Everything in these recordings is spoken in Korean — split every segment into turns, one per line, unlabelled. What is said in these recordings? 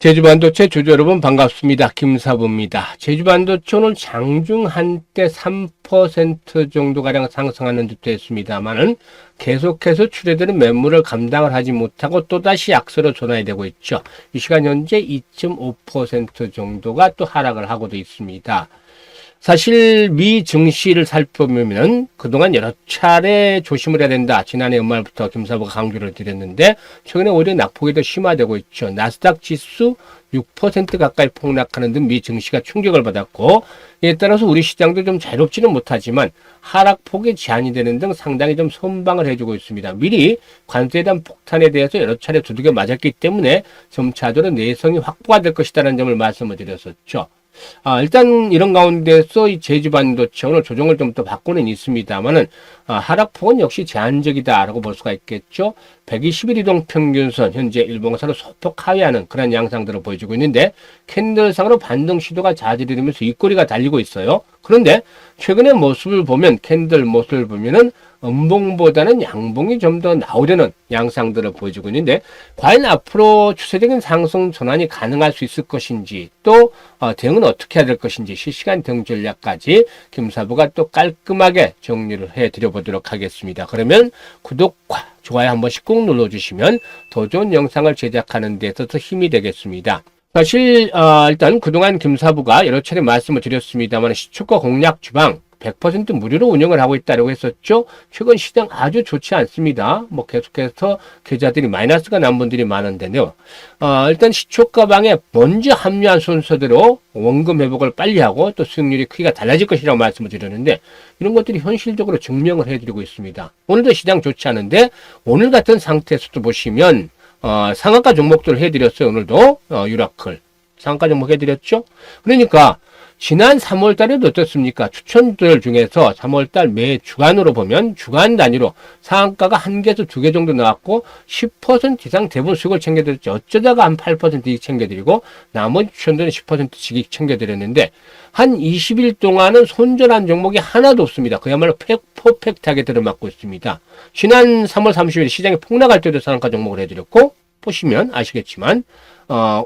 제주반도체 주주 여러분 반갑습니다. 김사부입니다. 제주반도체 오늘 장중 한때 3% 정도가량 상승하는 듯 했습니다만은 계속해서 출해되는 매물을 감당을 하지 못하고 또다시 약세로 전환이 되고 있죠. 이 시간 현재 2.5% 정도가 또 하락을 하고도 있습니다. 사실 미 증시를 살펴보면 그동안 여러 차례 조심을 해야 된다. 지난해 연말부터 김사부가 강조를 드렸는데 최근에 오히려 낙폭이 더 심화되고 있죠. 나스닥 지수 6% 가까이 폭락하는 등 미 증시가 충격을 받았고 이에 따라서 우리 시장도 좀 자유롭지는 못하지만 하락폭이 제한이 되는 등 상당히 좀 선방을 해주고 있습니다. 미리 관세에 대한 폭탄에 대해서 여러 차례 두들겨 맞았기 때문에 점차적으로 내성이 확보가 될 것이라는 점을 말씀을 드렸었죠. 일단 이런 가운데서 이 제주반도체 오늘 조정을 좀 더 받고는 있습니다만은 하락폭은 역시 제한적이다라고 볼 수가 있겠죠. 120일 이동 평균선 현재 일봉사로 소폭 하회하는 그런 양상들을 보여주고 있는데 캔들상으로 반등 시도가 자질이 되면서 윗꼬리가 달리고 있어요. 그런데 최근의 모습을 보면 캔들 모습을 보면은 음봉보다는 양봉이 좀 더 나오려는 양상들을 보여주고 있는데 과연 앞으로 추세적인 상승 전환이 가능할 수 있을 것인지 또 대응은 어떻게 해야 될 것인지 실시간 대응 전략까지 김사부가 또 깔끔하게 정리를 해드려 보도록 하겠습니다. 그러면 구독과 좋아요 한 번씩 꼭 눌러주시면 더 좋은 영상을 제작하는 데 있어서 힘이 되겠습니다. 사실 일단 그동안 김사부가 여러 차례 말씀을 드렸습니다만 시초가 공략 주방 100% 무료로 운영을 하고 있다고 했었죠. 최근 시장 아주 좋지 않습니다. 계속해서 계좌들이 마이너스가 난 분들이 많은데요. 일단 시초가방에 먼저 합류한 순서대로 원금 회복을 빨리 하고 또 수익률이 크기가 달라질 것이라고 말씀을 드렸는데 이런 것들이 현실적으로 증명을 해드리고 있습니다. 오늘도 시장 좋지 않은데 오늘 같은 상태에서도 보시면 상한가 종목들을 해드렸어요. 오늘도 유라클 상한가 종목 해드렸죠. 그러니까 지난 3월 달에도 어떻습니까? 추천들 중에서 3월 달 매 주간으로 보면 주간 단위로 상한가가 1개에서 2개 정도 나왔고 10% 이상 대부분 수익을 챙겨드렸죠. 어쩌다가 한 8% 이익 챙겨드리고 나머지 추천들은 10%씩 이익 챙겨드렸는데 한 20일 동안은 손절한 종목이 하나도 없습니다. 그야말로 퍼펙트하게 들어맞고 있습니다. 지난 3월 30일 시장이 폭락할 때도 상한가 종목을 해드렸고 보시면 아시겠지만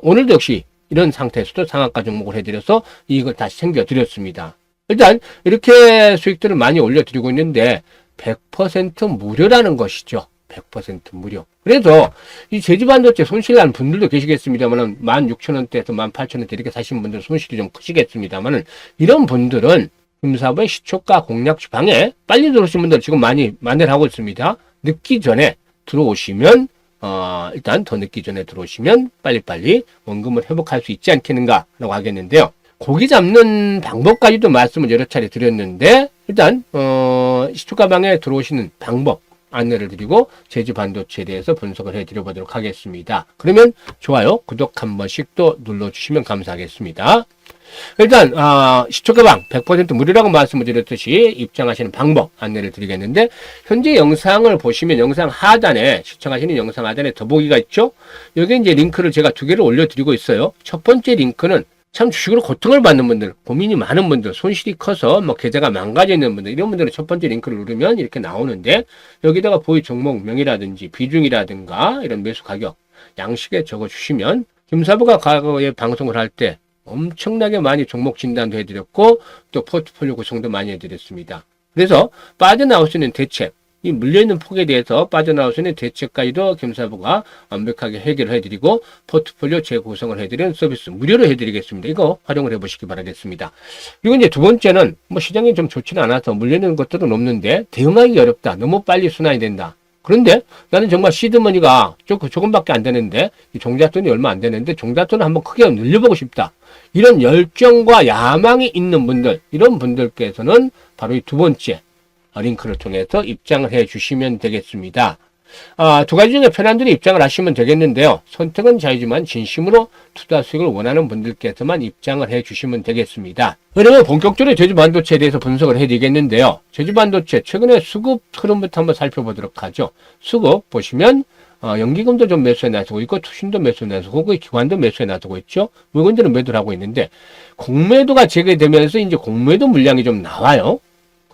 오늘도 역시 이런 상태에서도 상한가 종목을 해드려서 이익을 다시 챙겨드렸습니다. 일단 이렇게 수익들을 많이 올려드리고 있는데 100% 무료라는 것이죠. 100% 무료. 그래서 이 제주반도체 손실난 분들도 계시겠습니다만 16,000원대에서 18,000원대 이렇게 사신 분들은 손실이 좀 크시겠습니다만 이런 분들은 김사부의 시초가 공략 주방에 빨리 들어오신 분들 지금 많이 만회를 하고 있습니다. 늦기 전에 들어오시면 일단 더 늦기 전에 들어오시면 빨리빨리 원금을 회복할 수 있지 않겠는가라고 하겠는데요. 고기 잡는 방법까지도 말씀을 여러 차례 드렸는데 일단 시초가방에 들어오시는 방법 안내를 드리고 제주반도체에 대해서 분석을 해드려 보도록 하겠습니다. 그러면 좋아요, 구독 한 번씩 또 눌러주시면 감사하겠습니다. 일단 시초가방 100% 무료라고 말씀을 드렸듯이 입장하시는 방법 안내를 드리겠는데 현재 영상을 보시면 영상 하단에 시청하시는 영상 하단에 더보기가 있죠. 여기 이제 링크를 제가 2개를 올려드리고 있어요. 첫 번째 링크는 참 주식으로 고통을 받는 분들, 고민이 많은 분들, 손실이 커서 계좌가 망가져 있는 분들 이런 분들은 첫 번째 링크를 누르면 이렇게 나오는데 여기다가 보유 종목명이라든지 비중이라든가 이런 매수 가격 양식에 적어주시면 김사부가 과거에 방송을 할 때 엄청나게 많이 종목 진단도 해드렸고 또 포트폴리오 구성도 많이 해드렸습니다. 그래서 빠져나올 수 있는 대책, 이 물려있는 폭에 대해서 빠져나올 수 있는 대책까지도 김사부가 완벽하게 해결을 해드리고 포트폴리오 재구성을 해드리는 서비스 무료로 해드리겠습니다. 이거 활용을 해보시기 바라겠습니다. 그리고 이제 두 번째는 시장이 좀 좋지는 않아서 물려있는 것들은 없는데 대응하기 어렵다. 너무 빨리 순환이 된다. 그런데 나는 정말 시드머니가 조금밖에 안 되는데 종잣돈이 얼마 안 되는데 종잣돈을 한번 크게 늘려보고 싶다. 이런 열정과 야망이 있는 분들 이런 분들께서는 바로 이 두 번째 링크를 통해서 입장을 해 주시면 되겠습니다. 두 가지 중에 편한 대로 입장을 하시면 되겠는데요. 선택은 자유지만 진심으로 투자 수익을 원하는 분들께서만 입장을 해 주시면 되겠습니다. 그러면 본격적으로 제주반도체에 대해서 분석을 해드리겠는데요. 제주반도체 최근에 수급 흐름부터 한번 살펴보도록 하죠. 수급 보시면 연기금도 좀 매수해 놔두고 있고 투신도 매수해 놔두고 있고 기관도 매수해 놔두고 있죠. 물건들은 매도를 하고 있는데 공매도가 재개되면서 이제 공매도 물량이 좀 나와요.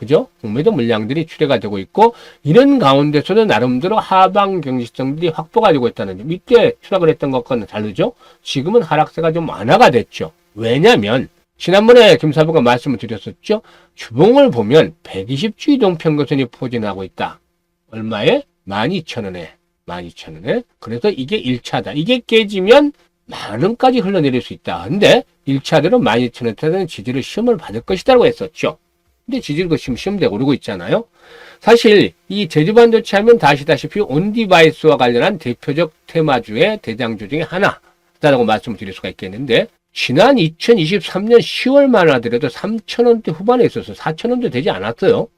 그죠? 공매도 물량들이 출회가 되고 있고, 이런 가운데서도 나름대로 하방 경직성들이 확보가 되고 있다는 점. 이때 추락을 했던 것과는 다르죠? 지금은 하락세가 좀 완화가 됐죠. 왜냐면 지난번에 김사부가 말씀을 드렸었죠. 주봉을 보면 120주 이동평균선이 포진하고 있다. 얼마에? 12,000원에. 12,000원에. 그래서 이게 1차다. 이게 깨지면 10,000원까지 흘러내릴 수 있다. 근데 1차대로 12,000원대는 지지를 시험을 받을 것이라고 했었죠. 근데 지지를 지금 시험대에 오르고 있잖아요. 사실 이 제주반도체 하면 아시다시피 온디바이스와 관련한 대표적 테마주의 대장주 중에 하나다라고 말씀을 드릴 수가 있겠는데, 지난 2023년 10월만 하더라도 3,000원대 후반에 있어서 4,000원도 되지 않았어요.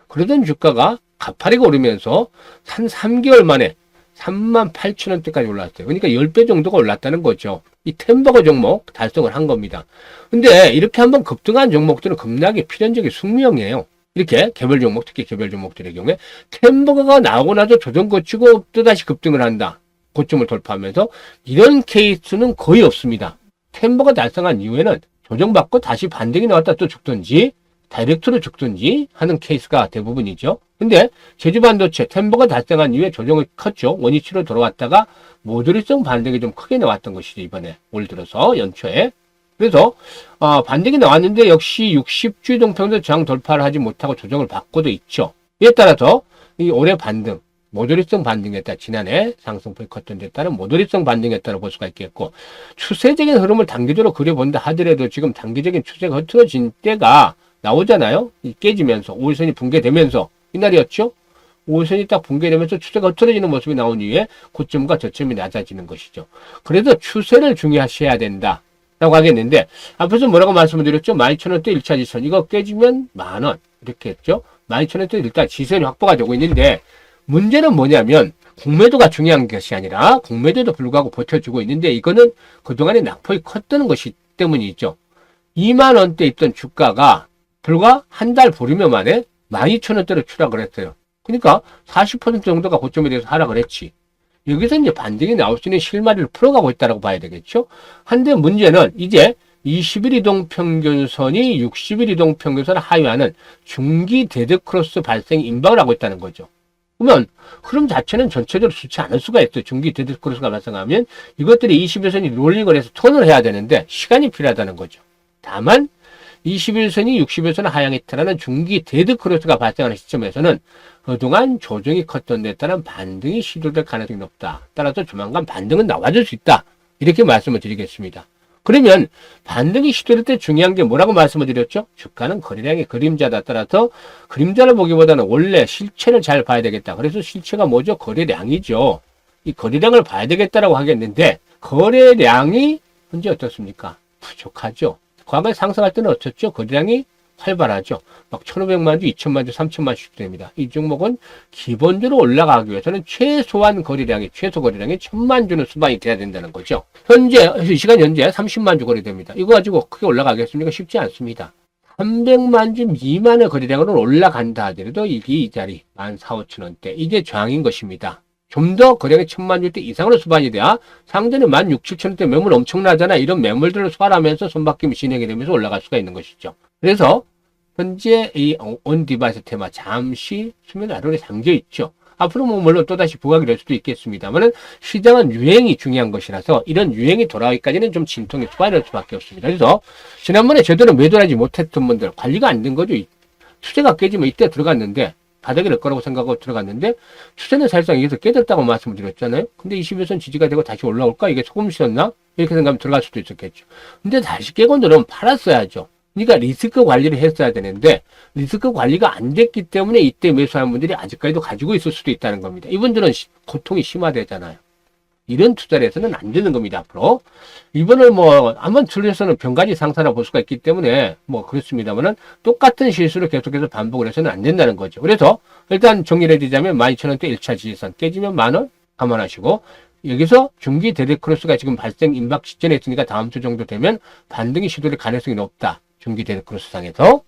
그러던 주가가 가파르게 오르면서 한 3개월 만에 38,000원대까지 올랐어요. 그러니까 10배 정도가 올랐다는 거죠. 이 템버거 종목 달성을 한 겁니다. 근데 이렇게 한번 급등한 종목들은 급락이 필연적인 숙명이에요. 이렇게 개별 종목, 특히 개별 종목들의 경우에 템버거가 나오고 나서 조정 거치고 또다시 급등을 한다. 고점을 돌파하면서 이런 케이스는 거의 없습니다. 템버가 달성한 이후에는 조정받고 다시 반등이 나왔다 또 죽든지 다이렉트로 죽든지 하는 케이스가 대부분이죠. 근데 제주반도체 템버가 달성한 이후에 조정이 컸죠. 원위치로 돌아왔다가 모조리성 반등이 좀 크게 나왔던 것이죠. 이번에 올 들어서 연초에. 그래서 반등이 나왔는데 역시 60주 이동평균 저항 돌파를 하지 못하고 조정을 받고도 있죠. 이에 따라서 이 올해 반등, 모조리성 반등했다. 지난해 상승폭이 컸던 데 따른 모조리성 반등했다고 볼 수가 있겠고, 추세적인 흐름을 단기적으로 그려본다 하더라도 지금 단기적인 추세가 흐트러진 때가 나오잖아요. 깨지면서 5일선이 붕괴되면서 이날이었죠. 5일선이 딱 붕괴되면서 추세가 흐트러지는 모습이 나온 이후에 고점과 저점이 낮아지는 것이죠. 그래서 추세를 중요하셔야 된다 라고 하겠는데, 앞에서 뭐라고 말씀을 드렸죠? 12,000원대 1차 지선 이거 깨지면 10,000원 이렇게 했죠. 12,000원대 일단 지선이 확보가 되고 있는데, 문제는 뭐냐면 공매도가 중요한 것이 아니라 공매도에도 불구하고 버텨주고 있는데, 이거는 그동안에 낙폭이 컸다는 것이 때문이죠. 20,000원대 있던 주가가 불과 한 달 보름여 만에 12,000원대로 추락을 했어요. 그러니까 40% 정도가 고점에 대해서 하락을 했지. 여기서 이제 반등이 나올 수 있는 실마리를 풀어가고 있다고 봐야 되겠죠. 한데 문제는 이제 20일 이동평균선이 60일 이동평균선을 하회하는 중기 데드크로스 발생 임박을 하고 있다는 거죠. 그러면 흐름 자체는 전체적으로 좋지 않을 수가 있어요. 중기 데드크로스가 발생하면 이것들이 21선이 롤링을 해서 턴을 해야 되는데 시간이 필요하다는 거죠. 다만 21선이 60일선을 하향했다는 중기 데드크로스가 발생하는 시점에서는 그동안 조정이 컸던 데 따른 반등이 시도될 가능성이 높다. 따라서 조만간 반등은 나와줄 수 있다. 이렇게 말씀을 드리겠습니다. 그러면 반등이 시도될 때 중요한 게 뭐라고 말씀을 드렸죠? 주가는 거래량의 그림자다. 따라서 그림자를 보기보다는 원래 실체를 잘 봐야 되겠다. 그래서 실체가 뭐죠? 거래량이죠. 이 거래량을 봐야 되겠다라고 하겠는데, 거래량이 현재 어떻습니까? 부족하죠. 과거에 상승할 때는 어떻죠? 거래량이 활발하죠. 막 1,500만 주, 2,000만 주, 3,000만 주씩 됩니다. 이 종목은 기본적으로 올라가기 위해서는 최소한 거래량이, 최소 거래량이 1,000만 주는 수반이 돼야 된다는 거죠. 현재, 이 시간 현재 30만 주 거래됩니다. 이거 가지고 크게 올라가겠습니까? 쉽지 않습니다. 300만 주 미만의 거래량으로 올라간다 하더라도 이게 이 자리 14,000~15,000원대 이게 저항인 것입니다. 좀 더 거래량이 1,000만 주대 이상으로 수반이 돼야 상대는 16,000원대 매물 엄청나잖아. 이런 매물들을 소화하면서 손바뀜이 진행이 되면서 올라갈 수가 있는 것이죠. 그래서 현재 이 온디바이스 테마 잠시 수면 아래로 잠겨 있죠. 앞으로 뭐 물론 또다시 부각이 될 수도 있겠습니다만은 시장은 유행이 중요한 것이라서 이런 유행이 돌아오기까지는 좀 진통이 수반할 수밖에 없습니다. 그래서 지난번에 제대로 매도하지 못했던 분들 관리가 안 된 거죠. 추세가 깨지면 이때 들어갔는데 바닥이 될 거라고 생각하고 들어갔는데 추세는 사실상 여기서 깨졌다고 말씀을 드렸잖아요. 근데 21선 지지가 되고 다시 올라올까? 이게 소금이었나? 이렇게 생각하면 들어갈 수도 있었겠죠. 근데 다시 깨고 들어오면 팔았어야죠. 그러니까 리스크 관리를 했어야 되는데 리스크 관리가 안 됐기 때문에 이때 매수한 분들이 아직까지도 가지고 있을 수도 있다는 겁니다. 이분들은 고통이 심화되잖아요. 이런 투자를 해서는 안 되는 겁니다. 앞으로 이번을 뭐 한번 틀려서는 병가지 상사라 볼 수가 있기 때문에 뭐 그렇습니다만은 똑같은 실수를 계속해서 반복을 해서는 안 된다는 거죠. 그래서 일단 정리를 해드리자면 12,000원대 1차 지지선 깨지면 10,000원 감안하시고, 여기서 중기 데드크로스가 지금 발생 임박 직전에 있으니까 다음 주 정도 되면 반등이 시도될 가능성이 높다. 중기 데드크로스 상에서.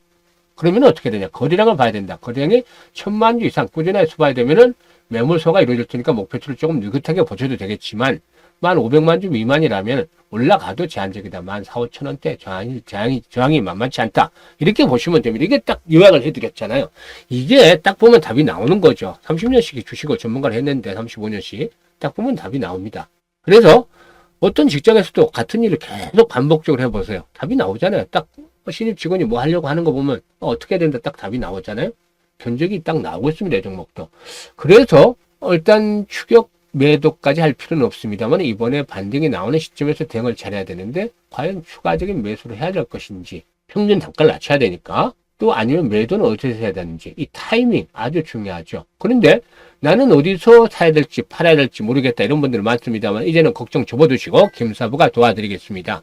그러면 어떻게 되냐? 거래량을 봐야 된다. 거래량이 1,000만 주 이상 꾸준하게 수반이 되면은 매물 소화가 이루어질 테니까 목표치를 조금 느긋하게 보셔도 되겠지만 1,500만 주 미만이라면 올라가도 제한적이다. 14,000~15,000원대 저항이 만만치 않다. 이렇게 보시면 됩니다. 이게 딱 요약을 해드렸잖아요. 이게 딱 보면 답이 나오는 거죠. 30년씩 주식을 전문가를 했는데 35년씩 딱 보면 답이 나옵니다. 그래서 어떤 직장에서도 같은 일을 계속 반복적으로 해보세요. 답이 나오잖아요. 딱 신입 직원이 뭐 하려고 하는 거 보면 어떻게 해야 된다 딱 답이 나오잖아요. 견적이 딱 나오고 있습니다. 이 종목도. 그래서 일단 추격 매도까지 할 필요는 없습니다만 이번에 반등이 나오는 시점에서 대응을 잘해야 되는데 과연 추가적인 매수를 해야 될 것인지 평균 단가를 낮춰야 되니까 또 아니면 매도는 어디서 해야 되는지 이 타이밍 아주 중요하죠. 그런데 나는 어디서 사야 될지 팔아야 될지 모르겠다 이런 분들 많습니다만 이제는 걱정 접어두시고 김사부가 도와드리겠습니다.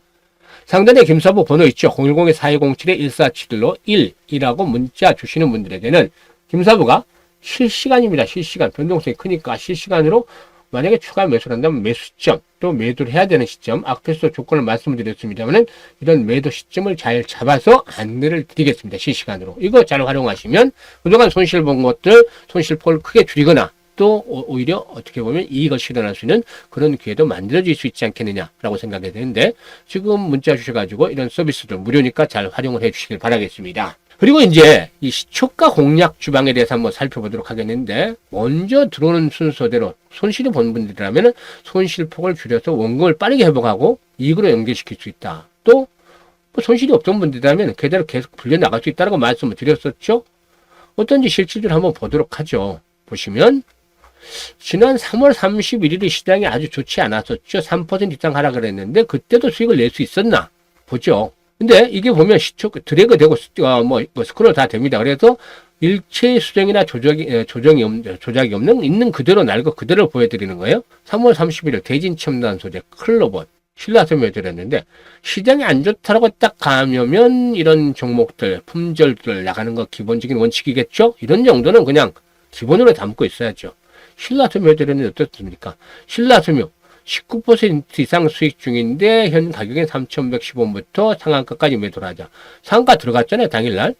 상단에 김사부 번호 있죠. 010-4207-1471로 1이라고 문자 주시는 분들에게는 김사부가 실시간입니다. 실시간 변동성이 크니까 실시간으로 만약에 추가 매수를 한다면 매수 시점 또 매도를 해야 되는 시점 앞에서 조건을 말씀드렸습니다만 이런 매도 시점을 잘 잡아서 안내를 드리겠습니다. 실시간으로 이거 잘 활용하시면 그동안 손실 본 것들 손실폭을 크게 줄이거나 또 오히려 어떻게 보면 이익을 실현할 수 있는 그런 기회도 만들어질 수 있지 않겠느냐라고 생각이 되는데 지금 문자 주셔가지고 이런 서비스들 무료니까 잘 활용을 해 주시길 바라겠습니다. 그리고 이제 이 시초가 공략 주방에 대해서 한번 살펴보도록 하겠는데 먼저 들어오는 순서대로 손실을 본 분들이라면 손실폭을 줄여서 원금을 빠르게 회복하고 이익으로 연결시킬 수 있다. 또 손실이 없던 분들이라면 그대로 계속 불려나갈 수 있다고 말씀을 드렸었죠. 어떤지 실질적으로 한번 보도록 하죠. 보시면 지난 3월 31일에 시장이 아주 좋지 않았었죠. 3% 이상 하락을 했는데 그때도 수익을 낼 수 있었나 보죠. 근데 이게 보면 시초 드래그 되고 스크롤 다 됩니다. 그래서 일체 수정이나 조작이 없는 있는 그대로 날거 그대로 보여드리는 거예요. 3월 31일 대진 첨단 소재 클로버 신라섬 해드렸는데 시장이 안 좋다라고 딱 가면 이런 종목들 품절들 나가는 거 기본적인 원칙이겠죠. 이런 정도는 그냥 기본으로 담고 있어야죠. 신라섬 해드렸는데 어떻습니까? 신라섬유 19% 이상 수익 중인데 현 가격은 3,110원부터 상한가까지 매도를 하자. 상한가 들어갔잖아요. 당일날.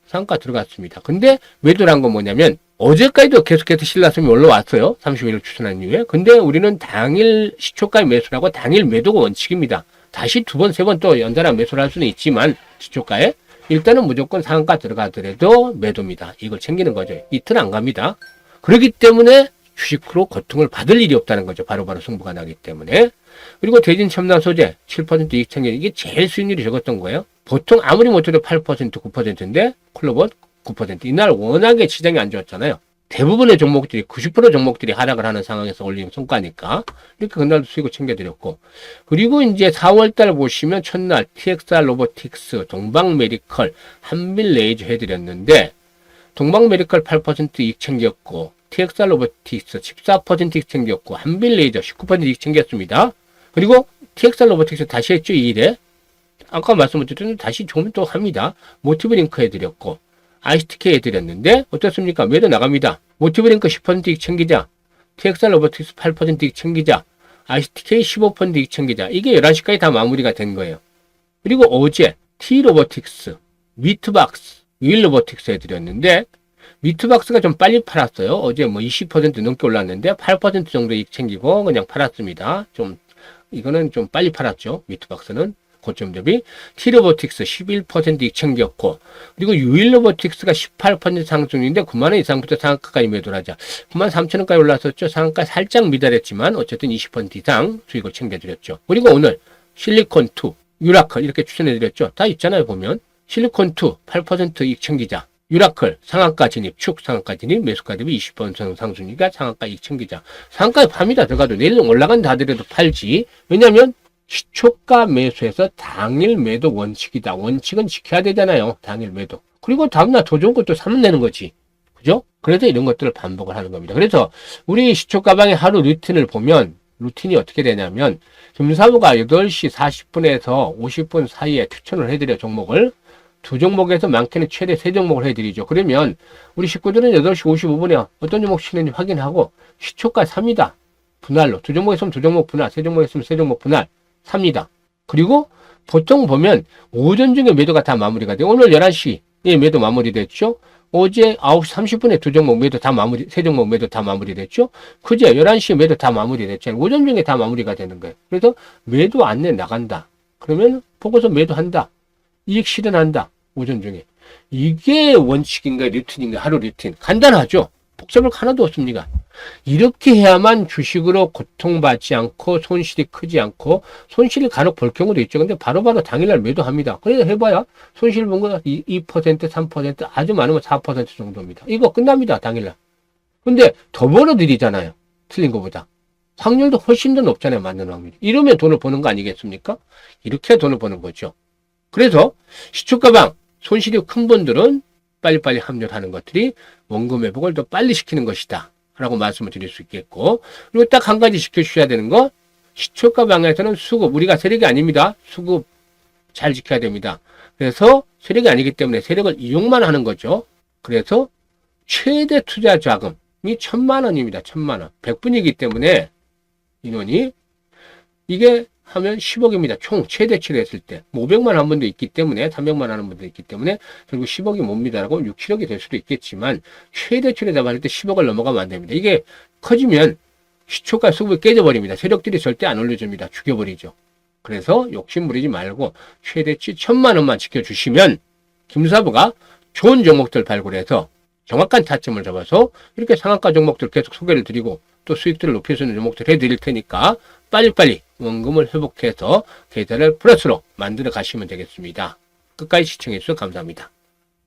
상한가 들어갔습니다. 근데 매도를 한 건 뭐냐면 어제까지도 계속해서 신라섬이 올라왔어요. 31일 추천한 이후에. 근데 우리는 당일 시초가 매수라고 당일 매도가 원칙입니다. 다시 두 번, 세 번 또 연달아 매수를 할 수는 있지만 시초가에 일단은 무조건 상한가 들어가더라도 매도입니다. 이걸 챙기는 거죠. 이틀 안 갑니다. 그렇기 때문에 주식으로 고통을 받을 일이 없다는 거죠. 바로바로 승부가 나기 때문에. 그리고 대진 첨단 소재 7% 이익 챙겨 이게 제일 수익률이 적었던 거예요. 보통 아무리 못해도 8% 9%인데 클로버 9%. 이날 워낙에 시장이 안 좋았잖아요. 대부분의 종목들이 90% 종목들이 하락을 하는 상황에서 올린 성과니까 이렇게 그날도 수익을 챙겨드렸고 그리고 이제 4월달 보시면 첫날 TXR 로보틱스, 동방메디컬, 한빌레이저 해드렸는데 동방메디컬 8% 이익 챙겼고 TXR 로보틱스 14% 이익 챙겼고 한빌레이저 19% 이익 챙겼습니다. 그리고 TXR 로보틱스 다시 했죠. 2일에 아까 말씀드렸던 다시 조금 또 합니다. 모티브링크 해드렸고 ICTK 해드렸는데 어떻습니까? 매도 나갑니다. 모티브링크 10% 이익 챙기자. TXR 로보틱스 8% 이익 챙기자. ICTK 15% 이익 챙기자. 이게 11시까지 다 마무리가 된 거예요. 그리고 어제 T로보틱스, 미트박스, 윌로보틱스 해드렸는데 미트박스가 좀 빨리 팔았어요. 어제 20% 넘게 올랐는데 8% 정도 이익 챙기고 그냥 팔았습니다. 이거는 좀 빨리 팔았죠. 미트박스는. 고점 대비. T로보틱스 11% 이익 챙겼고 그리고 유일로보틱스가 18% 상승인데 9만원 이상부터 상한가까지 매도를 하자. 93,000원까지 올랐었죠. 상한가 살짝 미달했지만 어쨌든 20% 이상 수익을 챙겨드렸죠. 그리고 오늘 실리콘2, 유라클 이렇게 추천해드렸죠. 다 있잖아요. 보면 실리콘2 8% 이익 챙기자. 유라클 상한가 진입, 축 상한가 진입, 매수가 대비 20% 상승이니까 상한가 이익 챙기자. 상한가에 팝니다. 들어가도 내일 올라간다 하더라도 팔지. 왜냐면 시초가 매수해서 당일 매도 원칙이다. 원칙은 지켜야 되잖아요. 당일 매도. 그리고 다음날 더 좋은 것도 사면 되는 거지. 그죠? 그래서 이런 것들을 반복을 하는 겁니다. 그래서 우리 시초가방의 하루 루틴을 보면 루틴이 어떻게 되냐면 김사부가 8시 40분에서 50분 사이에 추천을 해드려 종목을 두 종목에서 많게는 최대 3종목을 해드리죠. 그러면 우리 식구들은 8시 55분에 어떤 종목 치는지 확인하고 시초가 삽니다. 분할로. 두 종목 있으면 두 종목 분할, 세 종목 있으면 세 종목 분할 삽니다. 그리고 보통 보면 오전 중에 매도가 다 마무리가 돼요. 오늘 11시에 매도 마무리됐죠. 어제 9시 30분에 두 종목 매도 다 마무리, 세 종목 매도 다 마무리됐죠? 그제 11시에 매도 다 마무리됐잖아요. 오전 중에 다 마무리가 되는 거예요. 그래서 매도 안내 나간다. 그러면 보고서 매도한다. 이익 실현한다. 오전 중에. 이게 원칙인가 루틴인가 하루 루틴. 간단하죠? 복잡할 거 하나도 없습니다. 이렇게 해야만 주식으로 고통받지 않고 손실이 크지 않고 손실을 간혹 볼 경우도 있죠. 근데 바로바로 당일날 매도합니다. 그래서 해봐야 손실 본 거가 2%, 3% 아주 많으면 4% 정도입니다. 이거 끝납니다. 당일날. 근데 더 벌어들이잖아요. 틀린 것보다. 확률도 훨씬 더 높잖아요. 맞는 확률이. 이러면 돈을 버는 거 아니겠습니까? 이렇게 돈을 버는 거죠. 그래서 시초가방 손실이 큰 분들은 빨리빨리 합류하는 것들이 원금 회복을 더 빨리 시키는 것이다. 라고 말씀을 드릴 수 있겠고, 그리고 딱 한 가지 지켜주셔야 되는 거, 시초가 방향에서는 수급, 우리가 세력이 아닙니다. 수급 잘 지켜야 됩니다. 그래서 세력이 아니기 때문에 세력을 이용만 하는 거죠. 그래서 최대 투자 자금이 1,000만 원입니다. 1,000만 원. 100분이기 때문에 인원이 이게 하면 10억입니다. 총 최대치를 했을 때. 500만 한 분도 있기 때문에 300만 하는 분도 있기 때문에 결국 10억이 뭡니다라고 6, 7억이 될 수도 있겠지만 최대치를 잡았을 때 10억을 넘어가면 안 됩니다. 이게 커지면 시초가 수급이 깨져버립니다. 세력들이 절대 안 올려줍니다. 죽여버리죠. 그래서 욕심 부리지 말고 최대치 1,000만 원만 지켜주시면 김사부가 좋은 종목들 발굴해서 정확한 타점을 잡아서 이렇게 상한가 종목들 계속 소개를 드리고 또 수익들을 높일 수 있는 종목들 해드릴 테니까 빨리빨리 원금을 회복해서 계좌를 플러스로 만들어 가시면 되겠습니다. 끝까지 시청해 주셔서 감사합니다.